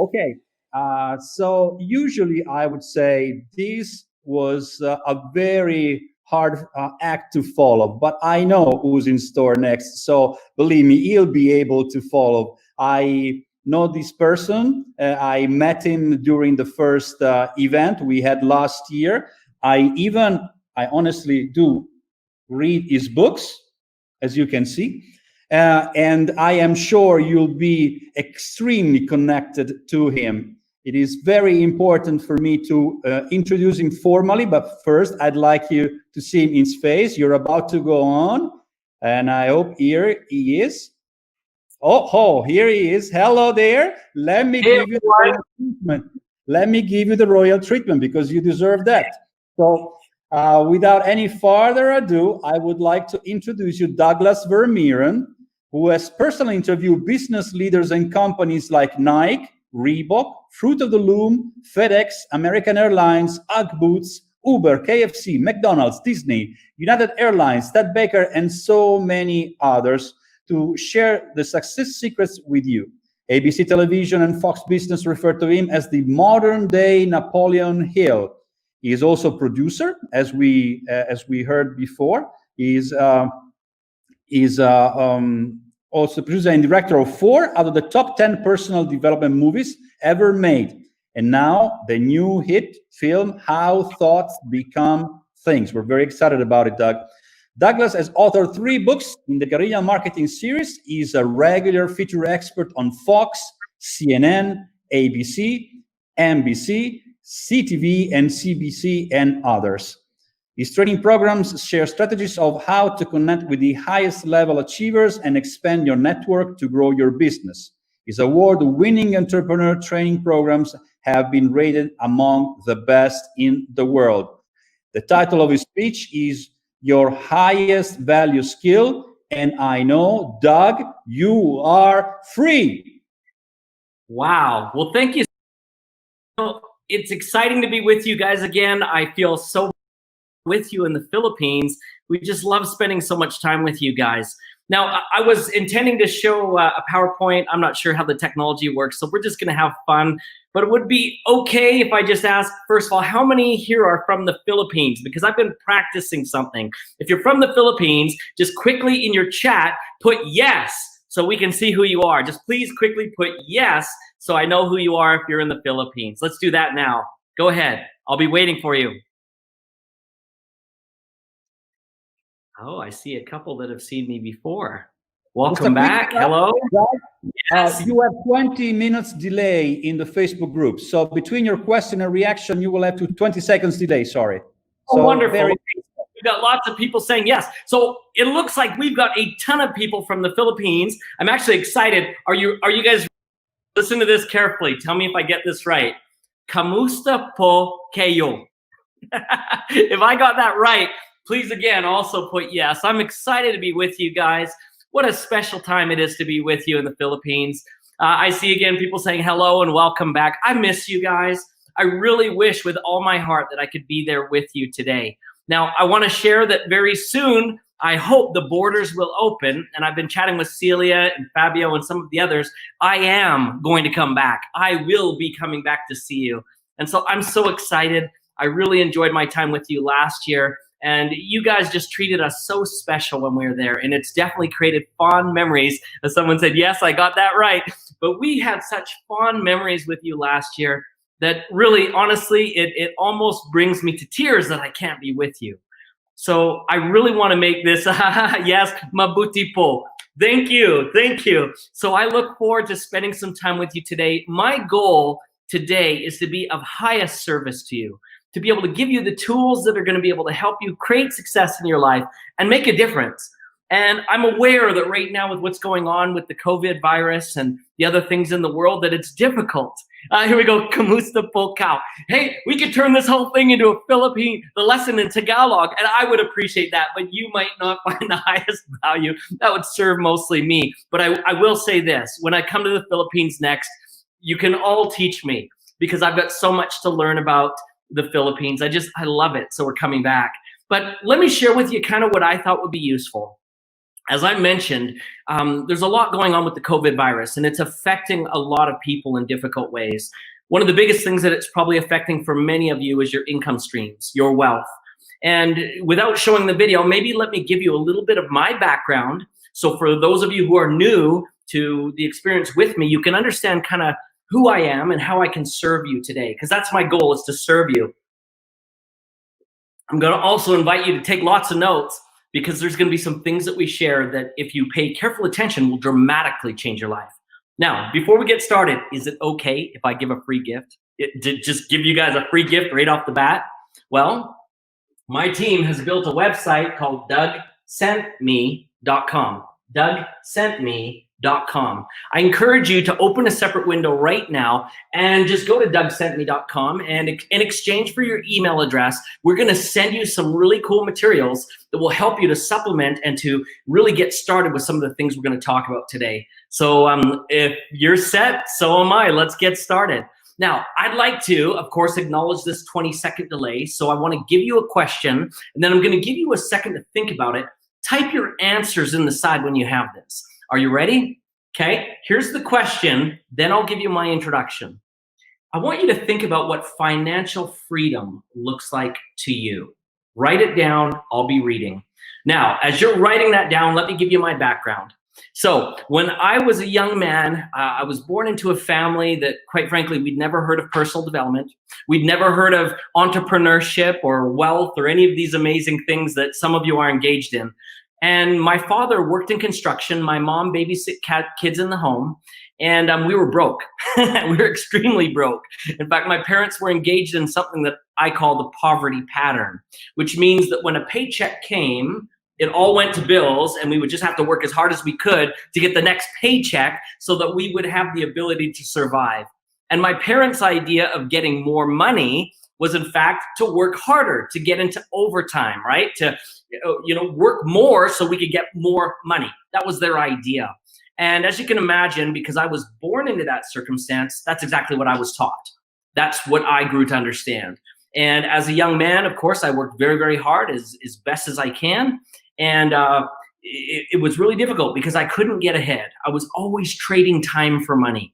Okay. So usually I would say this was a very hard act to follow, but I know who's in store next. So believe me, he'll be able to follow. I know this person. I met him during the first event we had last year. I honestly do read his books, as you can see. And I am sure you'll be extremely connected to him. It is very important for me to introduce him formally, but first I'd like you to see him in his face. You're about to go on, and I hope here he is. Oh, here he is. Hello there. Let me Hey, give you the royal treatment. Let me give you the royal treatment because you deserve that. So, without any further ado, I would like to introduce you Douglas Vermeeren, who has personally interviewed business leaders and companies like Nike, Reebok, Fruit of the Loom, FedEx, American Airlines, UGG Boots, Uber, KFC, McDonald's, Disney, United Airlines, Ted Baker, and so many others to share the success secrets with you. ABC Television and Fox Business refer to him as the modern day Napoleon Hill. He is also producer, as we heard before. He's also producer and director of 4 out of the top 10 personal development movies ever made. And now the new hit film, How Thoughts Become Things. We're very excited about it, Doug. Douglas has authored 3 books in the Guerrilla Marketing series. He's a regular feature expert on Fox, CNN, ABC, NBC, CTV, and CBC, and others. His training programs share strategies of how to connect with the highest level achievers and expand your network to grow your business. His award-winning entrepreneur training programs have been rated among the best in the world. The title of his speech is Your Highest Value Skill, and I know, Doug, you are free. Wow. Well, thank you. It's exciting to be with you guys again. I feel so with you in the Philippines. We just love spending so much time with you guys. Now, I was intending to show a PowerPoint. I'm not sure how the technology works, so we're just going to have fun. But it would be okay if I just ask, first of all, how many here are from the Philippines? Because I've been practicing something. If you're from the Philippines, just quickly in your chat, put yes, so we can see who you are. Just please quickly put yes, so I know who you are if you're in the Philippines. Let's do that now. Go ahead. I'll be waiting for you. Oh, I see a couple that have seen me before. Welcome back. Hello. Yes. You have 20 minutes delay in the Facebook group. So between your question and reaction, you will have 20 seconds delay, sorry. Oh, so wonderful. We've got lots of people saying yes. So it looks like we've got a ton of people from the Philippines. I'm actually excited. Are you guys, listen to this carefully. Tell me if I get this right. Kamusta po kayo? If I got that right, please again also put yes. I'm excited to be with you guys. What a special time it is to be with you in the Philippines. I see again people saying hello and welcome back. I miss you guys. I really wish with all my heart that I could be there with you today. Now, I want to share that very soon, I hope the borders will open, and I've been chatting with Celia and Fabio and some of the others. I am going to come back. I will be coming back to see you. And so I'm so excited. I really enjoyed my time with you last year. And you guys just treated us so special when we were there. And it's definitely created fond memories. As someone said, yes, I got that right. But we had such fond memories with you last year that really, honestly, it almost brings me to tears that I can't be with you. So I really want to make this, yes, mabuti po. Thank you, thank you. So I look forward to spending some time with you today. My goal today is to be of highest service to you, to be able to give you the tools that are going to be able to help you create success in your life and make a difference. And I'm aware that right now with what's going on with the COVID virus and the other things in the world, that it's difficult. Here we go, kamusta po kao. Hey, we could turn this whole thing into the lesson in Tagalog, and I would appreciate that, but you might not find the highest value. That would serve mostly me. But I will say this, when I come to the Philippines next, you can all teach me, because I've got so much to learn about the Philippines. I love it, so we're coming back. But let me share with you kind of what I thought would be useful. as I mentioned, there's a lot going on with the COVID virus, and it's affecting a lot of people in difficult ways. One of the biggest things that it's probably affecting for many of you is your income streams, your wealth. And without showing the video, maybe let me give you a little bit of my background. So for those of you who are new to the experience with me, you can understand kind of who I am and how I can serve you today, because that's my goal, is to serve you. I'm going to also invite you to take lots of notes, because there's going to be some things that we share that, if you pay careful attention, will dramatically change your life. Now, before we get started, is it okay if I give a free gift? Just give you guys a free gift right off the bat? Well, my team has built a website called DougSentMe.com. DougSentMe.com. I encourage you to open a separate window right now and just go to DougSentMe.com, and in exchange for your email address, we're going to send you some really cool materials that will help you to supplement and to really get started with some of the things we're going to talk about today. So if you're set, so am I. Let's get started. Now, I'd like to, of course, acknowledge this 20-second delay. So I want to give you a question, and then I'm going to give you a second to think about it. Type your answers in the side when you have this. Are you ready? Okay, here's the question, then I'll give you my introduction. I want you to think about what financial freedom looks like to you. Write it down, I'll be reading. Now, as you're writing that down, let me give you my background. So when I was a young man, I was born into a family that, quite frankly, we'd never heard of personal development. We'd never heard of entrepreneurship or wealth or any of these amazing things that some of you are engaged in. And my father worked in construction. My mom babysit kids in the home. And we were broke. We were extremely broke. In fact, my parents were engaged in something that I call the poverty pattern, which means that when a paycheck came, it all went to bills, and we would just have to work as hard as we could to get the next paycheck so that we would have the ability to survive. And my parents' idea of getting more money was, in fact, to work harder, to get into overtime, right? To, work more so we could get more money. That was their idea. And as you can imagine, because I was born into that circumstance, that's exactly what I was taught. That's what I grew to understand. And as a young man, of course, I worked very, very hard as best as I can. And it was really difficult because I couldn't get ahead. I was always trading time for money.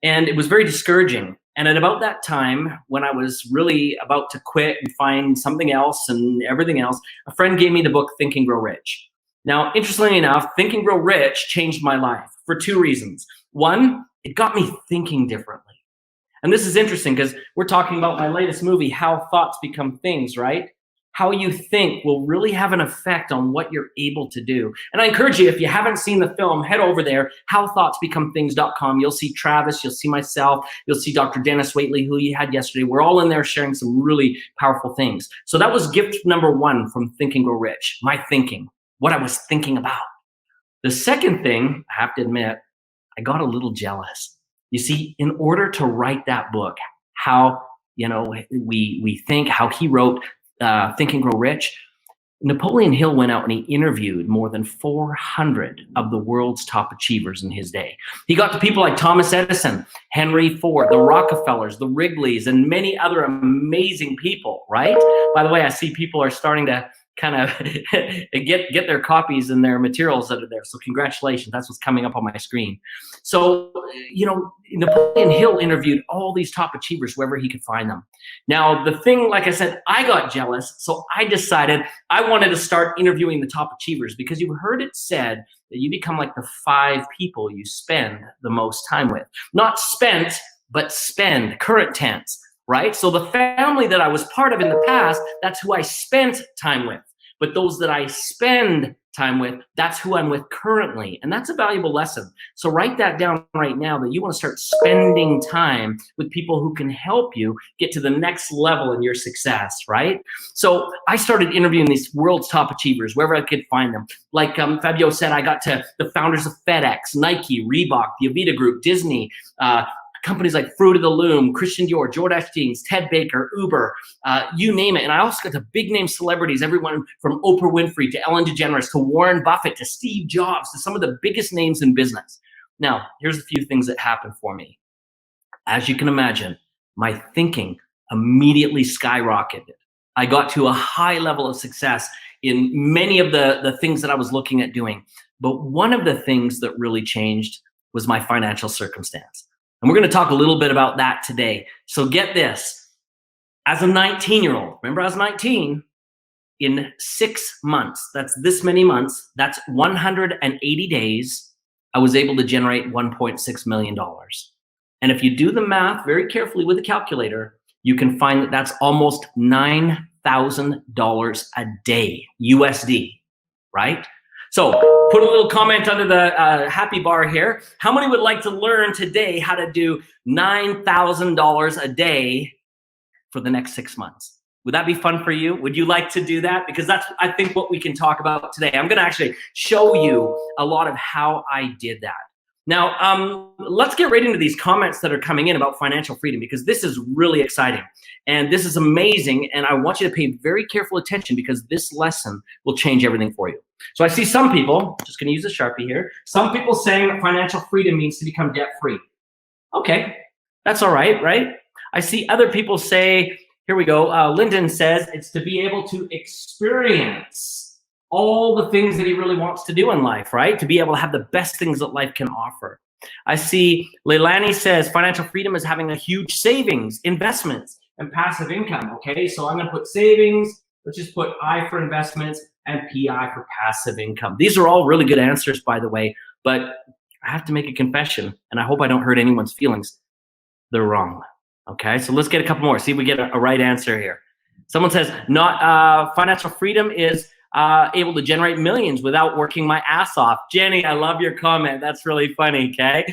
And it was very discouraging. And at about that time, when I was really about to quit and find something else and everything else, a friend gave me the book, Think and Grow Rich. Now, interestingly enough, Think and Grow Rich changed my life for two reasons. One, it got me thinking differently. And this is interesting because we're talking about my latest movie, How Thoughts Become Things, right? How you think will really have an effect on what you're able to do. And I encourage you, if you haven't seen the film, head over there, howthoughtsbecomethings.com. You'll see Travis, you'll see myself, you'll see Dr. Dennis Waitley, who you had yesterday. We're all in there sharing some really powerful things. So that was gift number one from Think and Grow Rich, my thinking, what I was thinking about. The second thing, I have to admit, I got a little jealous. You see, in order to write that book, how we think, how he wrote Think and Grow Rich, Napoleon Hill went out and he interviewed more than 400 of the world's top achievers in his day. He got to people like Thomas Edison, Henry Ford, the Rockefellers, the Wrigleys, and many other amazing people, right? By the way, I see people are starting to kind of get their copies and their materials that are there. So congratulations, that's what's coming up on my screen. So, Napoleon Hill interviewed all these top achievers wherever he could find them. Now, the thing, like I said, I got jealous. So I decided I wanted to start interviewing the top achievers, because you've heard it said that you become like the 5 people you spend the most time with. Not spent, but spend, current tense, right? So the family that I was part of in the past, that's who I spent time with. But those that I spend time with, that's who I'm with currently. And that's a valuable lesson. So write that down right now, that you want to start spending time with people who can help you get to the next level in your success, right? So I started interviewing these world's top achievers wherever I could find them. Like Fabio said, I got to the founders of FedEx, Nike, Reebok, the Avita Group, Disney, companies like Fruit of the Loom, Christian Dior, Jordache Jeans, Ted Baker, Uber, you name it. And I also got to big name celebrities, everyone from Oprah Winfrey to Ellen DeGeneres to Warren Buffett to Steve Jobs to some of the biggest names in business. Now, here's a few things that happened for me. As you can imagine, my thinking immediately skyrocketed. I got to a high level of success in many of the things that I was looking at doing. But one of the things that really changed was my financial circumstance. And we're going to talk a little bit about that today. So get this. As a 19-year-old, remember I was 19, in 6 months, that's this many months, that's 180 days, I was able to generate $1.6 million. And if you do the math very carefully with a calculator, you can find that that's almost $9,000 a day, USD, right? So put a little comment under the happy bar here. How many would like to learn today how to do $9,000 a day for the next 6 months? Would that be fun for you? Would you like to do that? Because that's, I think, what we can talk about today. I'm going to actually show you a lot of how I did that. Now, let's get right into these comments that are coming in about financial freedom, because this is really exciting and this is amazing. And I want you to pay very careful attention, because this lesson will change everything for you. So I see some people, just going to use a Sharpie here, some people saying that financial freedom means to become debt-free. Okay, that's all right, right? I see other people say, here we go, Lyndon says it's to be able to experience all the things that he really wants to do in life, right? To be able to have the best things that life can offer. I see Leilani says financial freedom is having a huge savings, investments, and passive income. Okay, so I'm going to put savings, let's just put I for investments and PI for passive income. These are all really good answers, by the way, but I have to make a confession, and I hope I don't hurt anyone's feelings. They're wrong. Okay, so let's get a couple more. See if we get a right answer here. Someone says, not financial freedom is able to generate millions without working my ass off. Jenny, I love your comment. That's really funny, okay?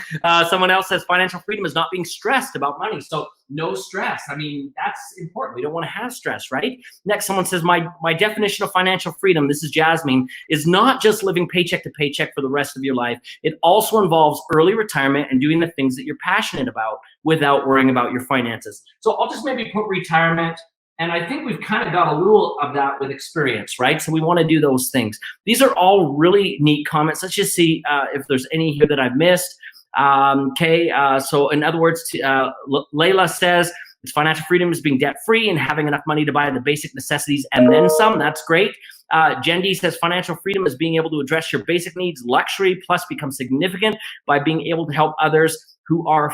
Someone else says financial freedom is not being stressed about money. So no stress. I mean, that's important. We don't want to have stress, right? Next, someone says my definition of financial freedom, this is Jasmine, is not just living paycheck to paycheck for the rest of your life. It also involves early retirement and doing the things that you're passionate about without worrying about your finances. So I'll just maybe put retirement. And I think we've kind of got a little of that with experience, right? So we want to do those things. These are all really neat comments. Let's just see if there's any here that I've missed. So in other words, Layla says, it's financial freedom is being debt-free and having enough money to buy the basic necessities and then some. That's great. Jendi says financial freedom is being able to address your basic needs. Luxury plus become significant by being able to help others who are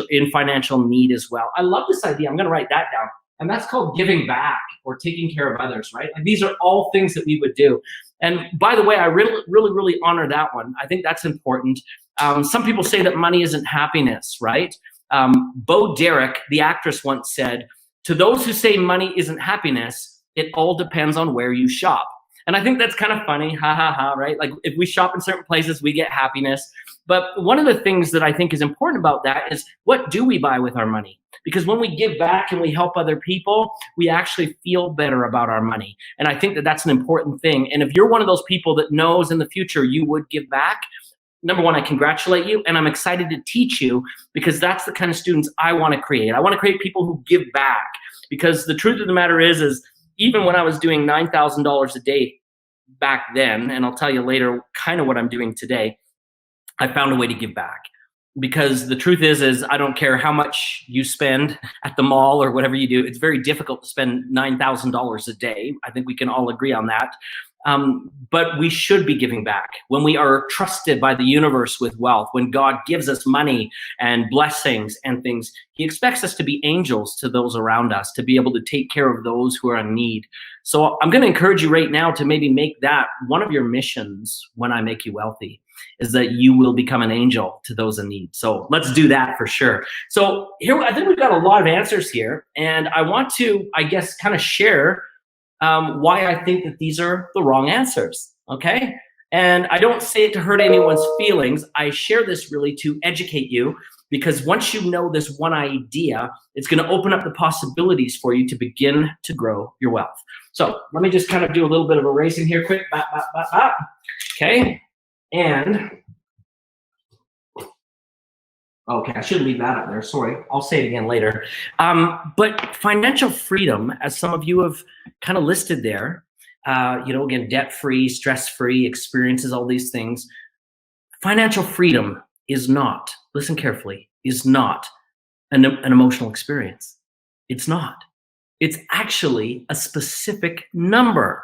in financial need as well. I love this idea. I'm going to write that down. And that's called giving back or taking care of others, right? And these are all things that we would do. And by the way, I really honor that one. I think that's important. Some people say that money isn't happiness, right? Bo Derek, the actress, once said, to those who say money isn't happiness, it all depends on where you shop. And I think that's kind of funny, ha ha ha, right? Like if we shop in certain places, we get happiness. But one of the things that I think is important about that is, what do we buy with our money? Because when we give back and we help other people, we actually feel better about our money. And I think that that's an important thing. And if you're one of those people that knows in the future you would give back, number one, I congratulate you, and I'm excited to teach you, because that's the kind of students I want to create. I want to create people who give back, because the truth of the matter is even when I was doing $9,000 a day back then, and I'll tell you later kind of what I'm doing today, I found a way to give back. Because the truth is I don't care how much you spend at the mall or whatever you do, it's very difficult to spend $9,000 a day. I think we can all agree on that. But we should be giving back. When we are trusted by the universe with wealth, when God gives us money and blessings and things, he expects us to be angels to those around us, to be able to take care of those who are in need. So I'm going to encourage you right now to maybe make that one of your missions when I make you wealthy, is that you will become an angel to those in need. So let's do that for sure. So here, I think we've got a lot of answers here, and I want to, I guess, kind of share why I think that these are the wrong answers, okay? And I don't say it to hurt anyone's feelings. I share this really to educate you, because once you know this one idea, it's going to open up the possibilities for you to begin to grow your wealth. So let me just kind of do a little bit of erasing here quick. Okay. And, okay, I shouldn't leave that up there. Sorry. I'll say it again later. But financial freedom, as some of you have kind of listed there, again, debt-free, stress-free, experiences, all these things. Financial freedom is not, listen carefully, is not an emotional experience. It's not. It's actually a specific number.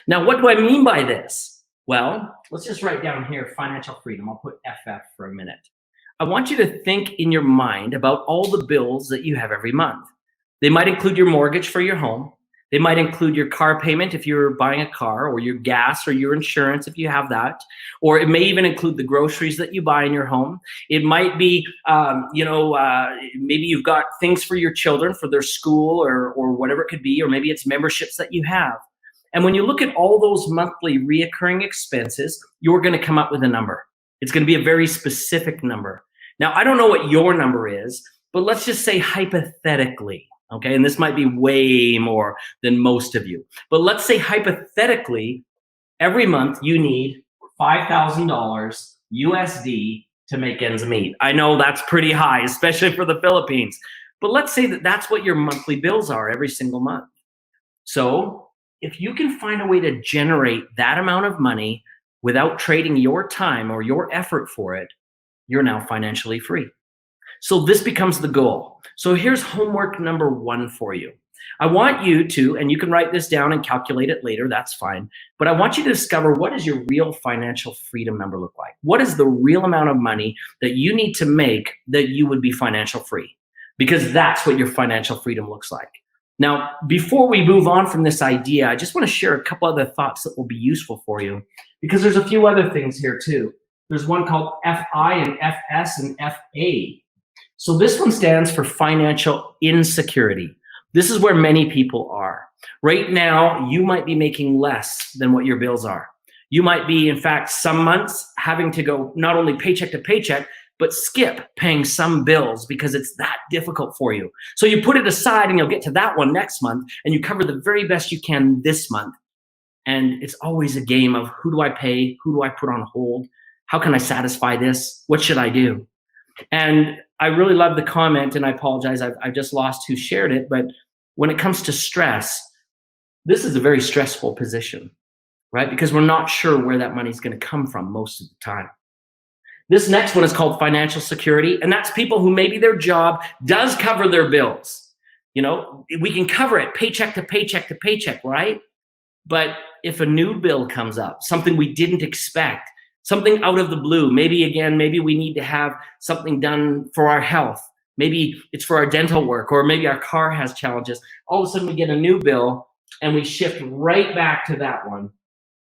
Now, what do I mean by this? Well, let's just write down here financial freedom. I'll put FF for a minute. I want you to think in your mind about all the bills that you have every month. They might include your mortgage for your home. They might include your car payment if you're buying a car, or your gas or your insurance if you have that. Or it may even include the groceries that you buy in your home. It might be, maybe you've got things for your children for their school or whatever it could be, or maybe it's memberships that you have. And when you look at all those monthly reoccurring expenses, you're going to come up with a number. It's going to be a very specific number. Now, I don't know what your number is, but let's just say hypothetically, okay? And this might be way more than most of you. But let's say hypothetically, every month you need $5,000 USD to make ends meet. I know that's pretty high, especially for the Philippines. But let's say that that's what your monthly bills are every single month. So if you can find a way to generate that amount of money without trading your time or your effort for it, you're now financially free. So this becomes the goal. So here's homework number 1 for you. I want you to, and you can write this down and calculate it later, that's fine, but I want you to discover, what does your real financial freedom number look like? What is the real amount of money that you need to make that you would be financial free? Because that's what your financial freedom looks like. Now, before we move on from this idea, I just want to share a couple other thoughts that will be useful for you, because there's a few other things here too. There's one called FI and FS and FA. So this one stands for financial insecurity. This is where many people are. Right now, you might be making less than what your bills are. You might be, in fact, some months having to go not only paycheck to paycheck, but skip paying some bills because it's that difficult for you. So you put it aside and you'll get to that one next month, and you cover the very best you can this month. And it's always a game of, who do I pay? Who do I put on hold? How can I satisfy this? What should I do? And I really love the comment, and I apologize, I've just lost who shared it, but when it comes to stress, this is a very stressful position, right? Because we're not sure where that money is going to come from most of the time. This next one is called financial security, and that's people who maybe their job does cover their bills. You know, we can cover it paycheck to paycheck to paycheck, right? But if a new bill comes up, something we didn't expect, something out of the blue, maybe we need to have something done for our health. Maybe it's for our dental work, or maybe our car has challenges. All of a sudden we get a new bill and we shift right back to that one.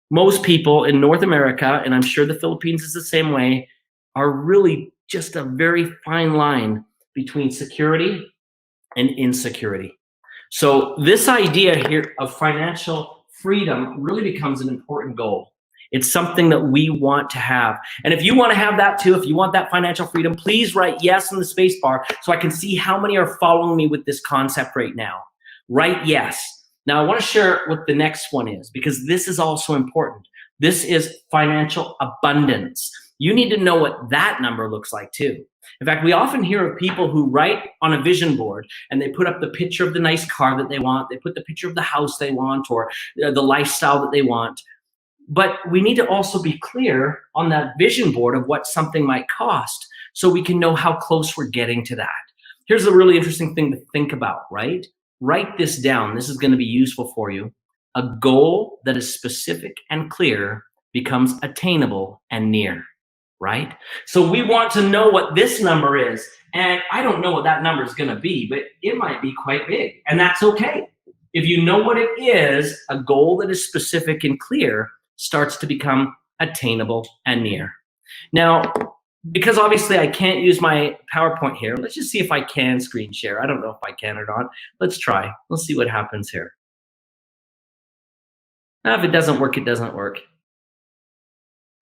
Most people in North America, and I'm sure the Philippines is the same way, are really just a very fine line between security and insecurity. So this idea here of financial freedom really becomes an important goal. It's something that we want to have. And if you want to have that too, if you want that financial freedom, please write yes in the space bar so I can see how many are following me with this concept right now. Write yes. Now I want to share what the next one is, because this is also important. This is financial abundance. You need to know what that number looks like too. In fact, we often hear of people who write on a vision board and they put up the picture of the nice car that they want, they put the picture of the house they want, or the lifestyle that they want. But we need to also be clear on that vision board of what something might cost, so we can know how close we're getting to that. Here's a really interesting thing to think about, right? Write this down. This is going to be useful for you. A goal that is specific and clear becomes attainable and near, right? So we want to know what this number is. And I don't know what that number is going to be, but it might be quite big. And that's okay. If you know what it is, a goal that is specific and clear starts to become attainable and near. Now, because obviously I can't use my PowerPoint here, let's just see if I can screen share. I don't know if I can or not. Let's try. Let's see what happens here. Now, if it doesn't work, it doesn't work.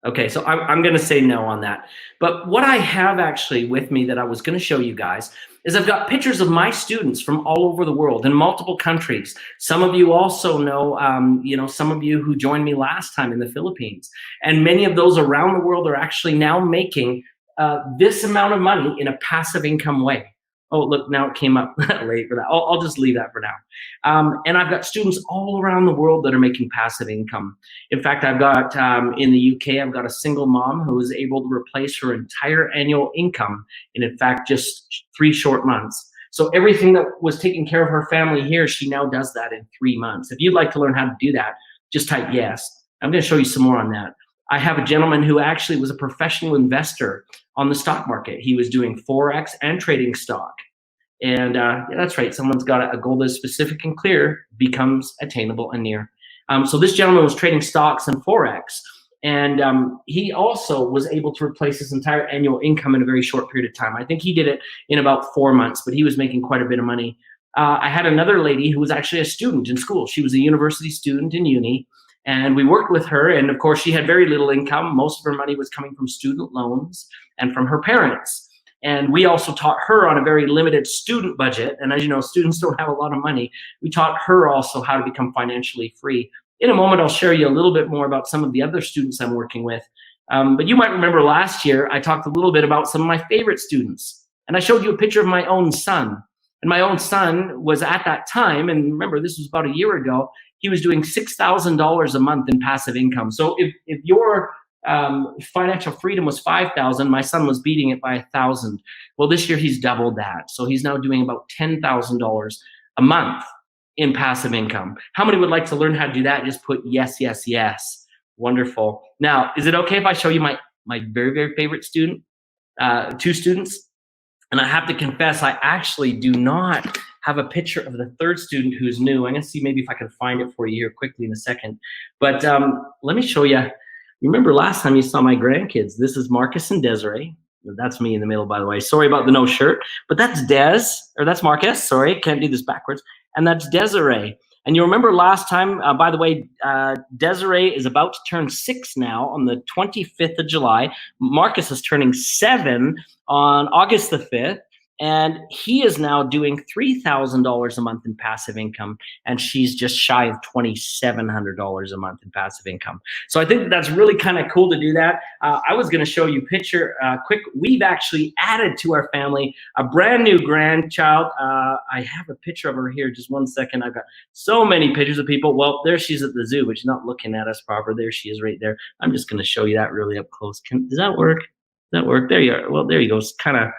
Okay, so I'm going to say no on that. But what I have actually with me that I was going to show you guys is I've got pictures of my students from all over the world in multiple countries. Some of you also know, some of you who joined me last time in the Philippines. And many of those around the world are actually now making this amount of money in a passive income way. Oh, look, now it came up late for that. I'll just leave that for now. And I've got students all around the world that are making passive income. In fact, I've got, in the UK, I've got a single mom who is able to replace her entire annual income in fact, just 3 short months. So everything that was taking care of her family here, she now does that in 3 months. If you'd like to learn how to do that, just type yes. I'm going to show you some more on that. I have a gentleman who actually was a professional investor on the stock market. He was doing Forex and trading stock. And yeah, that's right. Someone's got a goal that is specific and clear, becomes attainable and near. So this gentleman was trading stocks and Forex. And he also was able to replace his entire annual income in a very short period of time. I think he did it in about 4 months, but he was making quite a bit of money. I had another lady who was actually a student in school. She was a university student in uni. And we worked with her, and of course she had very little income. Most of her money was coming from student loans and from her parents. And we also taught her on a very limited student budget. And as you know, students don't have a lot of money. We taught her also how to become financially free. In a moment, I'll share you a little bit more about some of the other students I'm working with. But you might remember last year, I talked a little bit about some of my favorite students. And I showed you a picture of my own son. And my own son was at that time, and remember, this was about a year ago, he was doing $6,000 a month in passive income. So if your financial freedom was 5,000, my son was beating it by 1,000. Well, this year he's doubled that. So he's now doing about $10,000 a month in passive income. How many would like to learn how to do that? Just put yes, yes, yes. Wonderful. Now, is it okay if I show you my very, very favorite student, 2 students? And I have to confess, I actually do not have a picture of the third student who's new. I'm going to see maybe if I can find it for you here quickly in a second. But let me show you. Remember last time you saw my grandkids. This is Marcus and Desiree. That's me in the middle, by the way. Sorry about the no shirt. But that's that's Marcus. Sorry, can't do this backwards. And that's Desiree. And you remember last time, by the way, Desiree is about to turn 6 now on the 25th of July. Marcus is turning 7 on August the 5th. And he is now doing $3,000 a month in passive income, and she's just shy of $2,700 a month in passive income. So I think that's really kind of cool to do that. I was going to show you a picture quick. We've actually added to our family a brand new grandchild. I have a picture of her here. Just one second. I've got so many pictures of people. Well, there she's at the zoo, but she's not looking at us proper. There she is right there. I'm just going to show you that really up close. Does that work? Does that work? There you are. Well, there you go. It's kind of,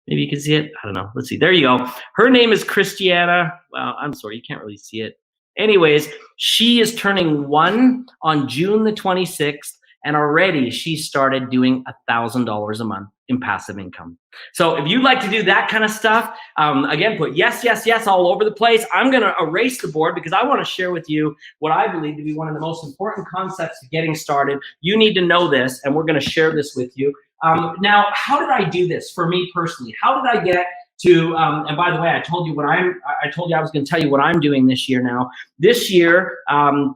maybe you can see it. I don't know. Let's see. There you go. Her name is Christiana. Well, I'm sorry. You can't really see it. Anyways, she is turning 1 on June the 26th. And already she started doing $1,000 a month in passive income. So if you'd like to do that kind of stuff, again, put yes, yes, yes all over the place. I'm going to erase the board because I want to share with you what I believe to be one of the most important concepts of getting started. You need to know this, and we're going to share this with you. Now, how did I do this for me personally? How did I get to, and by the way, I told you I was going to tell you what I'm doing this year now. This year,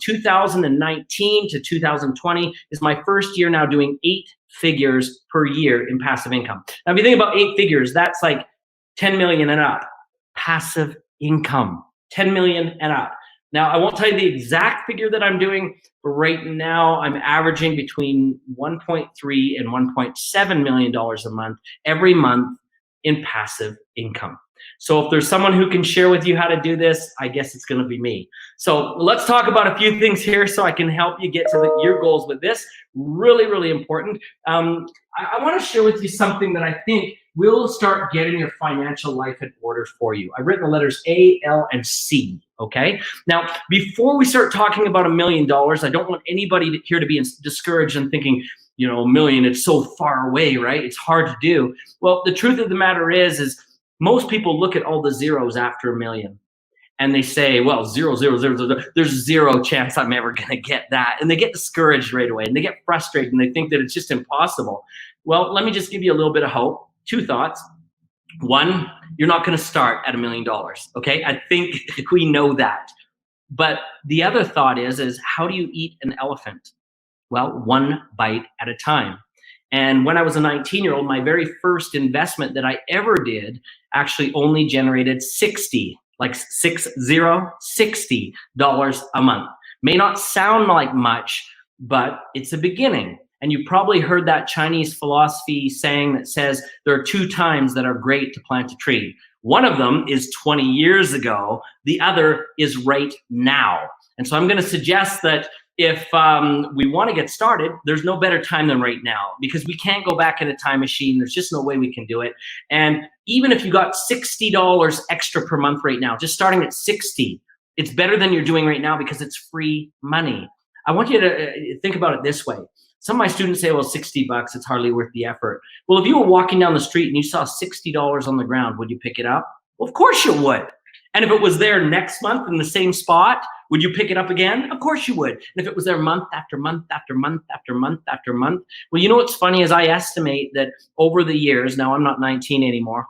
2019 to 2020 is my first year now doing 8 figures per year in passive income. Now, if you think about 8 figures, that's like 10 million and up. Passive income, 10 million and up. Now, I won't tell you the exact figure that I'm doing, but right now I'm averaging between 1.3 and 1.7 million dollars a month every month in passive income. So if there's someone who can share with you how to do this, I guess it's going to be me. So let's talk about a few things here so I can help you get to your goals with this. Really, really important. I want to share with you something that I think will start getting your financial life in order for you. I've written the letters A, L, and C. Okay. Now, before we start talking about $1 million, I don't want anybody here to be discouraged and thinking, you know, $1 million, it's so far away, right? It's hard to do. Well, the truth of the matter is most people look at all the zeros after $1 million and they say, well, 0, 0, 0, 0, there's 0 chance I'm ever going to get that. And they get discouraged right away and they get frustrated and they think that it's just impossible. Well, let me just give you a little bit of hope. 2 thoughts. 1, you're not going to start at $1 million. Okay. I think we know that. But the other thought is how do you eat an elephant? Well, 1 bite at a time. And when I was a 19-year-old, my very first investment that I ever did actually only generated $60 a month. May not sound like much, but it's a beginning. And you probably heard that Chinese philosophy saying that says there are 2 times that are great to plant a tree. One of them is 20 years ago. The other is right now. And so I'm going to suggest that if we want to get started, there's no better time than right now because we can't go back in a time machine. There's just no way we can do it. And even if you got $60 extra per month right now, just starting at 60, it's better than you're doing right now because it's free money. I want you to think about it this way. Some of my students say, well, 60 bucks, it's hardly worth the effort. Well, if you were walking down the street and you saw $60 on the ground, would you pick it up? Well, of course you would. And if it was there next month in the same spot, would you pick it up again? Of course you would. And if it was there month after month after month after month after month, well, you know what's funny is I estimate that over the years, now I'm not 19 anymore,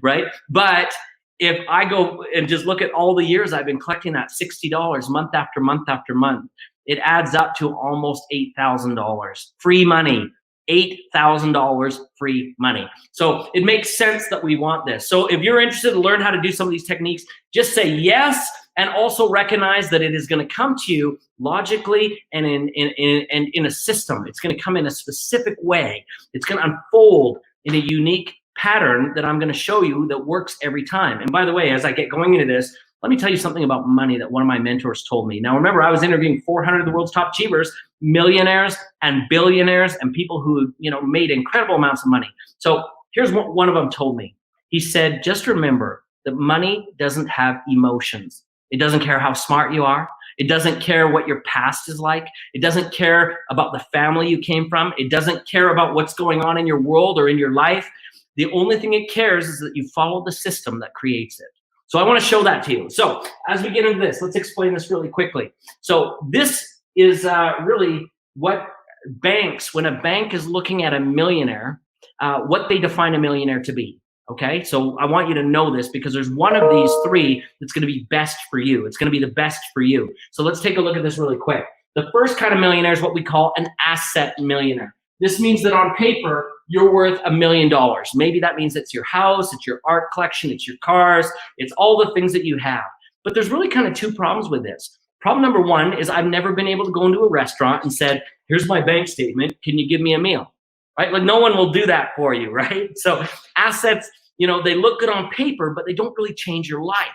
right? But if I go and just look at all the years I've been collecting that $60 month after month after month, it adds up to almost $8,000 free money. $8,000 free money. So it makes sense that we want this. So if you're interested to learn how to do some of these techniques, just say yes, and also recognize that it is going to come to you logically and in a system. It's going to come in a specific way. It's going to unfold in a unique pattern that I'm going to show you that works every time. And by the way, as I get going into this, let me tell you something about money that one of my mentors told me. Now, remember, I was interviewing 400 of the world's top achievers, millionaires and billionaires and people who, made incredible amounts of money. So here's what one of them told me. He said, just remember that money doesn't have emotions. It doesn't care how smart you are. It doesn't care what your past is like. It doesn't care about the family you came from. It doesn't care about what's going on in your world or in your life. The only thing it cares is that you follow the system that creates it. So I want to show that to you. So as we get into this, let's explain this really quickly. So this is really what banks, when a bank is looking at a millionaire, what they define a millionaire to be. Okay, so I want you to know this because there's one of these three that's going to be best for you. It's going to be the best for you. So let's take a look at this really quick. The first kind of millionaire is what we call an asset millionaire. This means that on paper, you're worth $1 million. Maybe that means it's your house, it's your art collection, it's your cars, it's all the things that you have. But there's really kind of two problems with this. Problem number one is I've never been able to go into a restaurant and said, here's my bank statement, can you give me a meal? Right? Like no one will do that for you, right? So assets, they look good on paper, but they don't really change your life.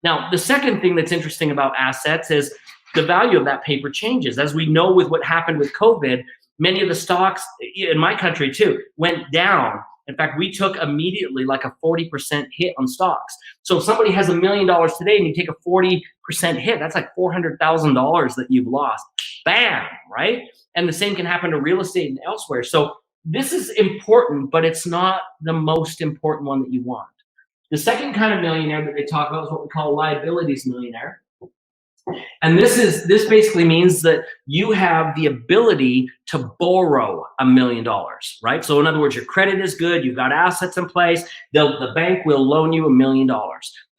Now, the second thing that's interesting about assets is the value of that paper changes. As we know with what happened with COVID, many of the stocks in my country too went down. In fact, we took immediately like a 40% hit on stocks. So if somebody has $1 million today and you take a 40% hit, that's like $400,000 that you've lost. Bam, right? And the same can happen to real estate and elsewhere. So this is important, but it's not the most important one that you want. The second kind of millionaire that they talk about is what we call liabilities millionaire. And this basically means that you have the ability to borrow $1 million, right? So in other words, your credit is good, you've got assets in place, the bank will loan you $1 million.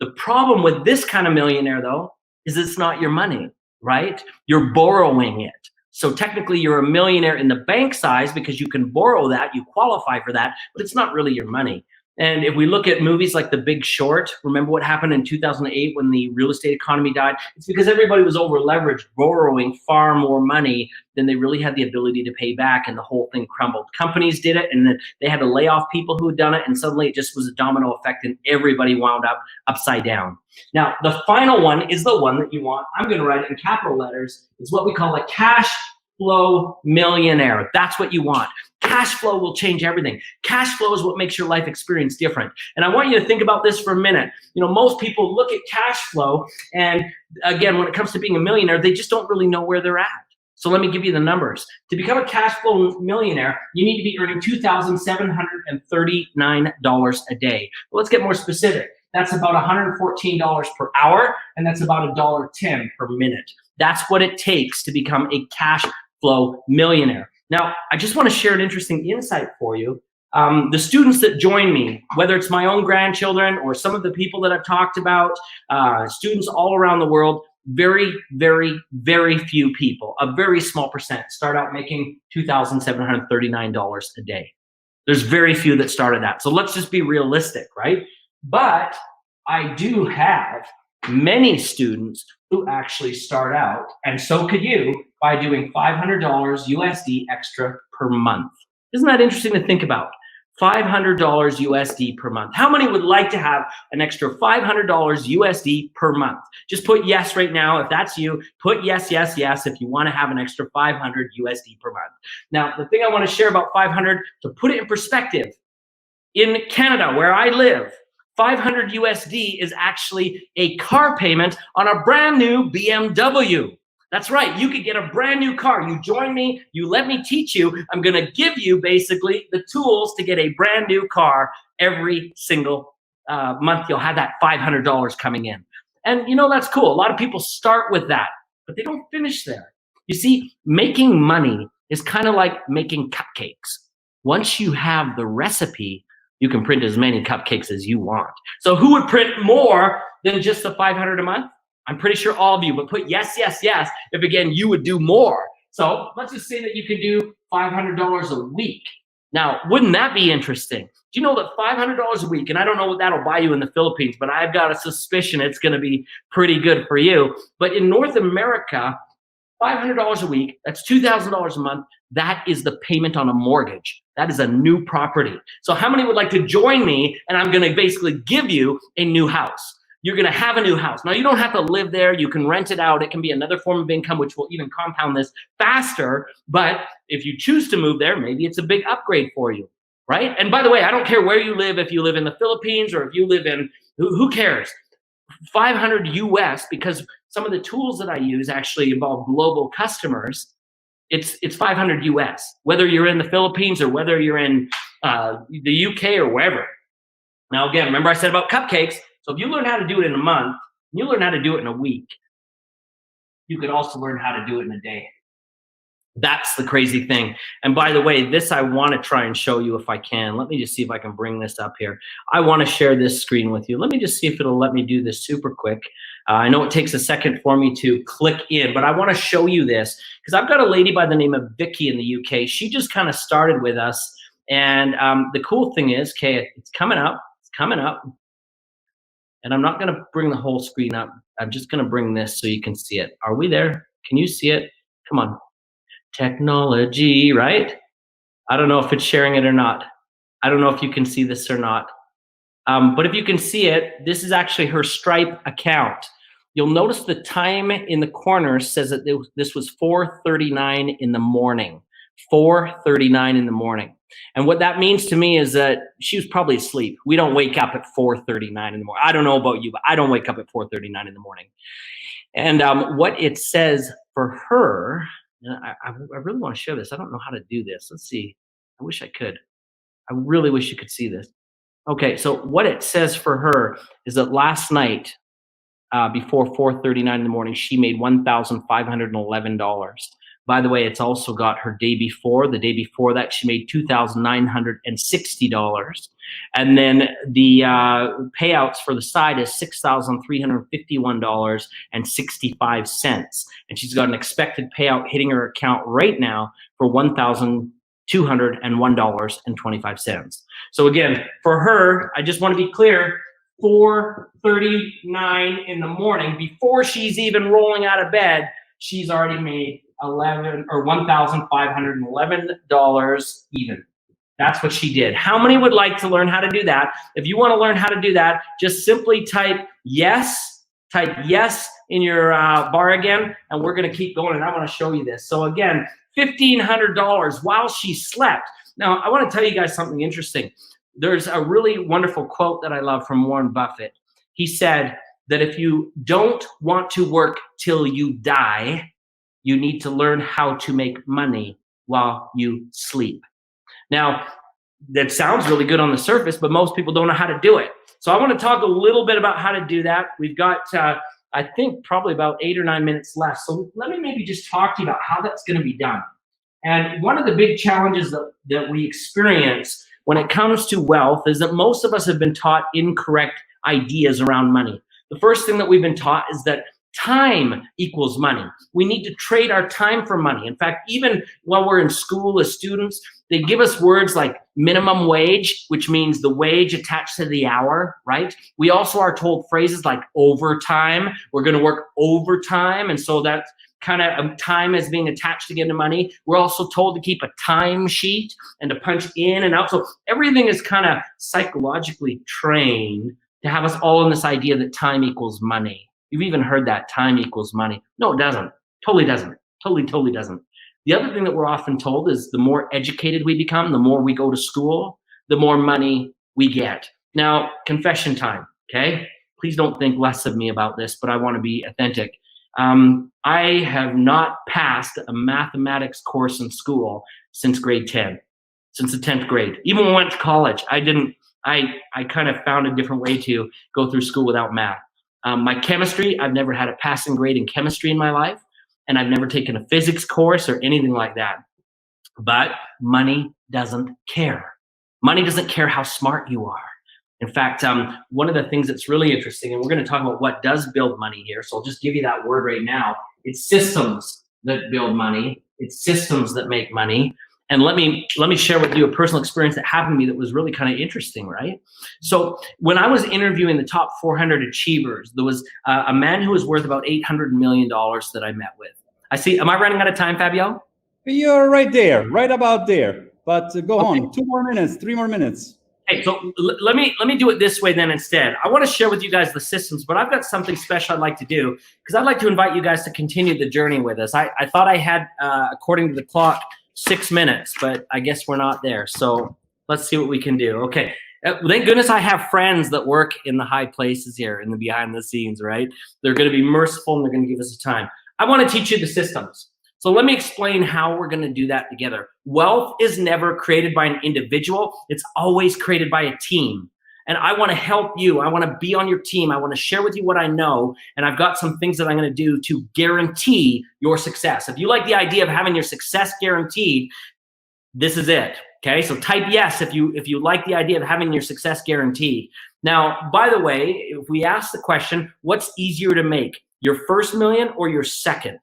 The problem with this kind of millionaire though, is it's not your money, right? You're borrowing it. So technically you're a millionaire in the bank size because you can borrow that, you qualify for that, but it's not really your money. And if we look at movies like The Big Short, remember what happened in 2008 when the real estate economy died? It's because everybody was over leveraged, borrowing far more money than they really had the ability to pay back, and the whole thing crumbled. Companies did it, and then they had to lay off people who had done it, and suddenly it just was a domino effect, and everybody wound up upside down. Now, the final one is the one that you want. I'm going to write it in capital letters. It's what we call a cash flow millionaire. That's what you want. Cash flow will change everything. Cash flow is what makes your life experience different. And I want you to think about this for a minute. Most people look at cash flow, and again, when it comes to being a millionaire, they just don't really know where they're at. So let me give you the numbers. To become a cash flow millionaire, you need to be earning $2,739 a day. Well, let's get more specific. That's about $114 per hour, and that's about $1.10 per minute. That's what it takes to become a cash flow millionaire. Now, I just want to share an interesting insight for you. The students that join me, whether it's my own grandchildren or some of the people that I've talked about, students all around the world, very, very, very few people, a very small percent, start out making $2,739 a day. There's very few that started that. So let's just be realistic, right? But I do have many students who actually start out, and so could you, by doing $500 USD extra per month. Isn't that interesting to think about? $500 USD per month. How many would like to have an extra $500 USD per month? Just put yes right now. If that's you, put yes, yes, yes if you want to have an extra $500 USD per month. Now, the thing I want to share about 500, to put it in perspective, in Canada, where I live, 500 USD is actually a car payment on a brand new BMW. That's right. You could get a brand new car. You join me. You let me teach you. I'm going to give you basically the tools to get a brand new car every single month. You'll have that $500 coming in. And you know, that's cool. A lot of people start with that, but they don't finish there. You see, making money is kind of like making cupcakes. Once you have the recipe, you can print as many cupcakes as you want. So who would print more than just the $500 a month? I'm pretty sure all of you, but put yes, yes, yes, if again, you would do more. So let's just say that you could do $500 a week. Now, wouldn't that be interesting? Do you know that $500 a week, and I don't know what that'll buy you in the Philippines, but I've got a suspicion it's gonna be pretty good for you. But in North America, $500 a week, that's $2,000 a month. That is the payment on a mortgage. That is a new property. So how many would like to join me? And I'm gonna basically give you a new house. You're gonna have a new house. Now you don't have to live there, you can rent it out. It can be another form of income, which will even compound this faster. But if you choose to move there, maybe it's a big upgrade for you, right? And by the way, I don't care where you live, if you live in the Philippines or if you live in, who cares? 500 US, because some of the tools that I use actually involve global customers. It's 500 US, whether you're in the Philippines or whether you're in the UK or wherever. Now again, remember I said about cupcakes. So if you learn how to do it in a month, you learn how to do it in a week, you could also learn how to do it in a day. That's the crazy thing. And by the way, this I want to try and show you if I can. Let me just see if I can bring this up here. I want to share this screen with you. Let me just see if it'll let me do this super quick. I know it takes a second for me to click in, but I want to show you this because I've got a lady by the name of Vicky in the UK. She just kind of started with us. And the cool thing is, okay, it's coming up. It's coming up. And I'm not going to bring the whole screen up. I'm just going to bring this so you can see it. Are we there? Can you see it? Come on. Technology, right? I don't know if it's sharing it or not. I don't know if you can see this or not. But if you can see it, this is actually her Stripe account. You'll notice the time in the corner says that this was 4:39 in the morning. 4:39 in the morning. And what that means to me is that she was probably asleep. We don't wake up at 4:39 in the morning. I don't know about you, but I don't wake up at 4:39 in the morning. And what it says for her, I really want to show this. I don't know how to do this. Let's see. I wish I could. I really wish you could see this. Okay, so what it says for her is that last night, before 4:39 in the morning, she made $1,511. By the way, it's also got her day before. The day before that, she made $2,960. And then the payouts for the side is $6,351.65. And she's got an expected payout hitting her account right now for $1,201.25. So again, for her, I just want to be clear, 4:39 in the morning, before she's even rolling out of bed, she's already made $1,511 even. That's what she did. How many would like to learn how to do that? If you want to learn how to do that, just simply type yes in your bar again, and we're going to keep going, and I want to show you this. So again, $1,500 while she slept. Now, I want to tell you guys something interesting. There's a really wonderful quote that I love from Warren Buffett. He said that if you don't want to work till you die, you need to learn how to make money while you sleep. Now, that sounds really good on the surface, but most people don't know how to do it. So I want to talk a little bit about how to do that. We've got, I think, probably about 8 or 9 minutes left. So let me maybe just talk to you about how that's going to be done. And one of the big challenges that we experience when it comes to wealth is that most of us have been taught incorrect ideas around money. The first thing that we've been taught is that time equals money. We need to trade our time for money. In fact, even while we're in school as students, they give us words like minimum wage, which means the wage attached to the hour, right? We also are told phrases like overtime. We're going to work overtime. And so that kind of time is being attached again to money. We're also told to keep a time sheet and to punch in and out. So everything is kind of psychologically trained to have us all in this idea that time equals money. You've even heard that time equals money. No, it doesn't. Totally doesn't. Totally doesn't. The other thing that we're often told is the more educated we become, the more we go to school, the more money we get. Now, confession time, okay? Please don't think less of me about this, but I want to be authentic. I have not passed a mathematics course in school since grade 10, since the 10th grade. Even when I went to college, I kind of found a different way to go through school without math. My chemistry, I've never had a passing grade in chemistry in my life, and I've never taken a physics course or anything like that. But money doesn't care. Money doesn't care how smart you are. In fact, one of the things that's really interesting, and we're going to talk about what does build money here, so I'll just give you that word right now. It's systems that build money. It's systems that make money. And let me share with you a personal experience that happened to me that was really kind of interesting, right? So when I was interviewing the top 400 achievers, there was a man who was worth about $800 million that I met with. I see, am I running out of time, Fabio? You're right there, right about there. But go on, 2 more minutes, 3 more minutes. Hey, so let me do it this way then instead. I want to share with you guys the systems, but I've got something special I'd like to do because I'd like to invite you guys to continue the journey with us. I thought I had, according to the clock, 6 minutes, but I guess we're not there. So let's see what we can do. Okay. Thank goodness I have friends that work in the high places here in the behind the scenes, right? They're going to be merciful and they're going to give us the time. I want to teach you the systems. So let me explain how we're going to do that together. Wealth is never created by an individual. It's always created by a team. And I want to help you. I want to be on your team. I want to share with you what I know. And I've got some things that I'm going to do to guarantee your success. If you like the idea of having your success guaranteed, this is it. Okay, so type yes if you like the idea of having your success guaranteed. Now, by the way, if we ask the question, what's easier to make, your first million or your second,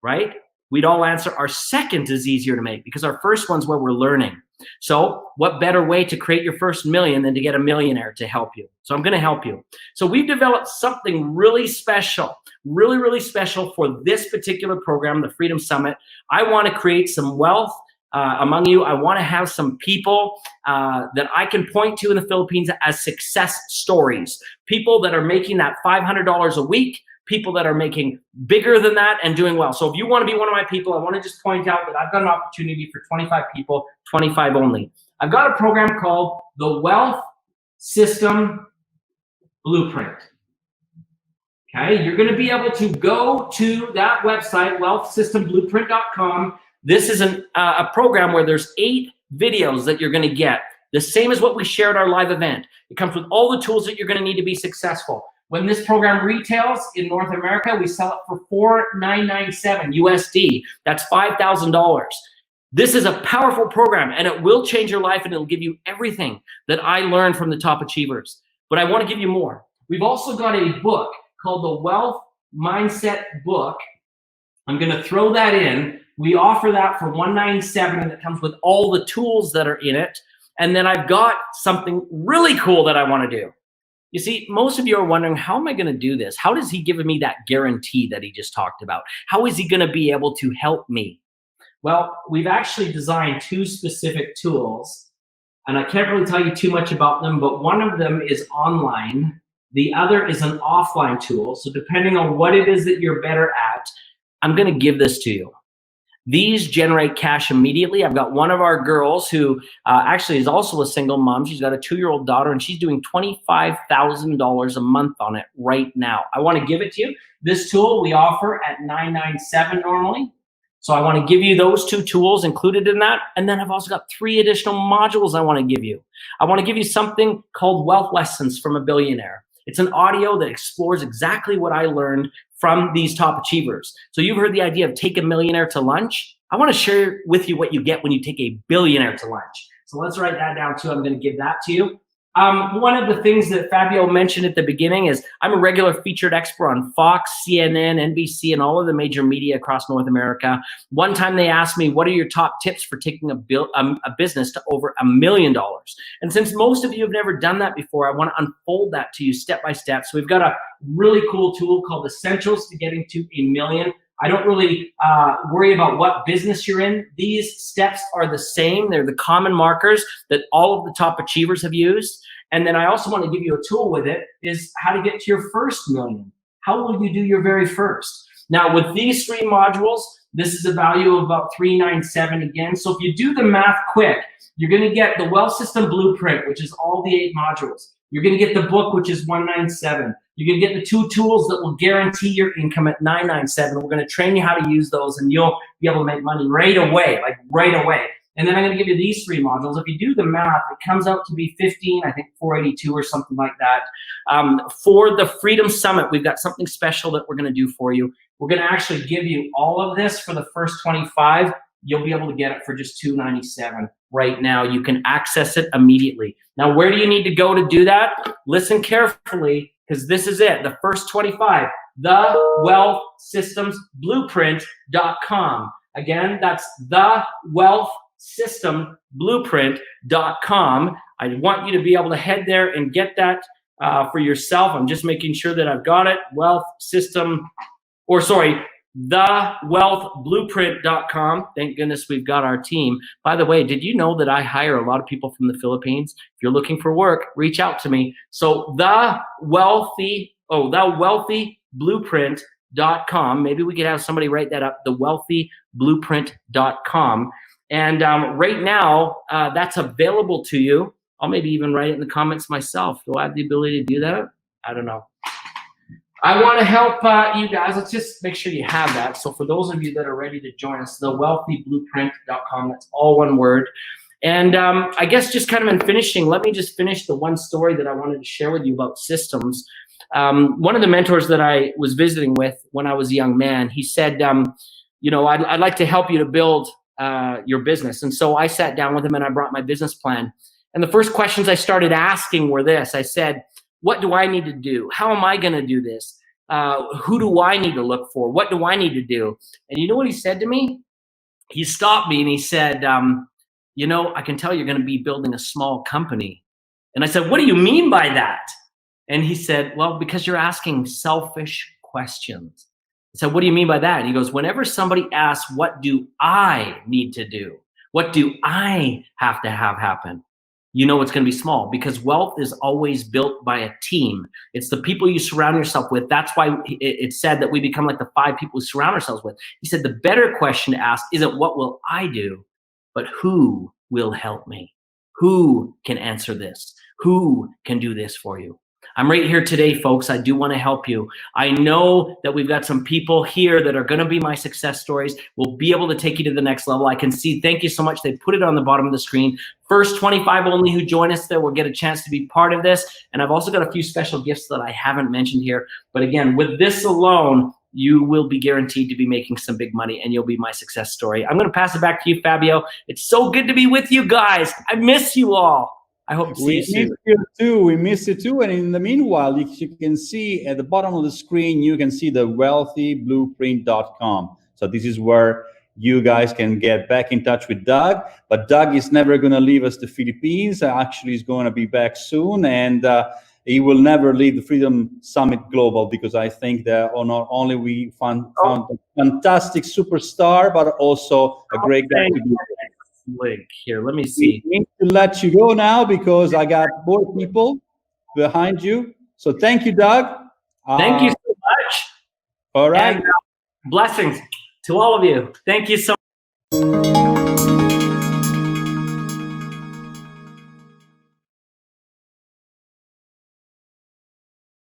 right? We'd all answer our second is easier to make because our first one's where we're learning. So what better way to create your first million than to get a millionaire to help you? So I'm going to help you. So we've developed something really special, really, really special for this particular program, the Freedom Summit. I want to create some wealth among you. I want to have some people that I can point to in the Philippines as success stories, people that are making that $500 a week, people that are making bigger than that and doing well. So if you want to be one of my people, I want to just point out that I've got an opportunity for 25 people, 25 only. I've got a program called the Wealth System Blueprint. Okay, you're going to be able to go to that website, wealthsystemblueprint.com. This is a program where there's 8 videos that you're going to get. The same as what we shared our live event. It comes with all the tools that you're going to need to be successful. When this program retails in North America, we sell it for $4,997 USD. That's $5,000. This is a powerful program, and it will change your life, and it'll give you everything that I learned from the top achievers. But I want to give you more. We've also got a book called the Wealth Mindset Book. I'm going to throw that in. We offer that for $197, and it comes with all the tools that are in it. And then I've got something really cool that I want to do. You see, most of you are wondering, how am I going to do this? How does he give me that guarantee that he just talked about? How is he going to be able to help me? Well, we've actually designed 2 specific tools, and I can't really tell you too much about them, but one of them is online. The other is an offline tool. So depending on what it is that you're better at, I'm going to give this to you. These generate cash immediately. I've got one of our girls who actually is also a single mom. She's got a 2-year-old daughter, and she's doing $25,000 a month on it right now. I want to give it to you. This tool we offer at $997 normally. So I want to give you those 2 tools included in that. And then I've also got 3 additional modules I want to give you. I want to give you something called Wealth Lessons from a Billionaire. It's an audio that explores exactly what I learned from these top achievers. So you've heard the idea of take a millionaire to lunch. I want to share with you what you get when you take a billionaire to lunch. So let's write that down too. I'm going to give that to you. One of the things that Fabio mentioned at the beginning is I'm a regular featured expert on Fox, CNN, NBC, and all of the major media across North America. One time they asked me, what are your top tips for taking a business to over $1 million? And since most of you have never done that before, I want to unfold that to you step by step. So we've got a really cool tool called Essentials to Getting to $1 Million. I don't really worry about what business you're in. These steps are the same. They're the common markers that all of the top achievers have used. And then I also want to give you a tool with it is how to get to your first million. How will you do your very first? Now with these 3 modules, this is a value of about $397 again. So if you do the math quick, you're going to get the Wealth System Blueprint, which is all the 8 modules. You're going to get the book, which is $197. You can get the 2 tools that will guarantee your income at $997. We're going to train you how to use those, and you'll be able to make money right away, like right away. And then I'm going to give you these 3 modules. If you do the math, it comes out to be 15, I think 482 or something like that. For the Freedom Summit, we've got something special that we're going to do for you. We're going to actually give you all of this for the first 25. You'll be able to get it for just $297 right now. You can access it immediately. Now, where do you need to go to do that? Listen carefully, because this is it. The first 25, thewealthsystemsblueprint.com. Again, that's thewealthsystemsblueprint.com. I want you to be able to head there and get that for yourself. I'm just making sure that I've got it. thewealthblueprint.com. Thank goodness we've got our team. By the way, did you know that I hire a lot of people from the Philippines? If you're looking for work, reach out to me. So thewealthyblueprint.com. Maybe we could have somebody write that up, thewealthyblueprint.com. And right now, that's available to you. I'll maybe even write it in the comments myself. Do I have the ability to do that? I don't know. I want to help you guys. Let's just make sure you have that. So for those of you that are ready to join us, thewealthyblueprint.com, that's all one word. And I guess just kind of in finishing, let me just finish the one story that I wanted to share with you about systems. One of the mentors that I was visiting with when I was a young man, he said, you know, I'd like to help you to build your business. And so I sat down with him and I brought my business plan. And the first questions I started asking were this. I said, what do I need to do? How am I going to do this? Who do I need to look for? What do I need to do? And you know what he said to me? He stopped me and he said, you know, I can tell you're going to be building a small company. And I said, what do you mean by that? And he said, well, because you're asking selfish questions. I said, what do you mean by that? And he goes, whenever somebody asks, what do I need to do? What do I have to have happen? You know it's going to be small, because wealth is always built by a team. It's the people you surround yourself with. That's why it's said that we become like the 5 people we surround ourselves with. He said the better question to ask isn't what will I do, but who will help me? Who can answer this? Who can do this for you? I'm right here today, folks. I do want to help you. I know that we've got some people here that are going to be my success stories. We'll be able to take you to the next level. I can see, thank you so much. They put it on the bottom of the screen. First 25 only who join us there will get a chance to be part of this. And I've also got a few special gifts that I haven't mentioned here. But again, with this alone, you will be guaranteed to be making some big money, and you'll be my success story. I'm going to pass it back to you, Fabio. It's so good to be with you guys. I miss you all. I hope to see you soon. We miss you too. And in the meanwhile, you can see at the bottom of the screen, you can see the wealthyblueprint.com. So this is where you guys can get back in touch with Doug. But Doug is never going to leave us the Philippines. Actually, he's going to be back soon. And he will never leave the Freedom Summit Global, because I think that not only we found a fantastic superstar, but also a great guy to be. Link here, let me see. We need to let you go now because I got more people behind you. So thank you, Doug. Thank you so much. All right. And blessings to all of you. Thank you so much.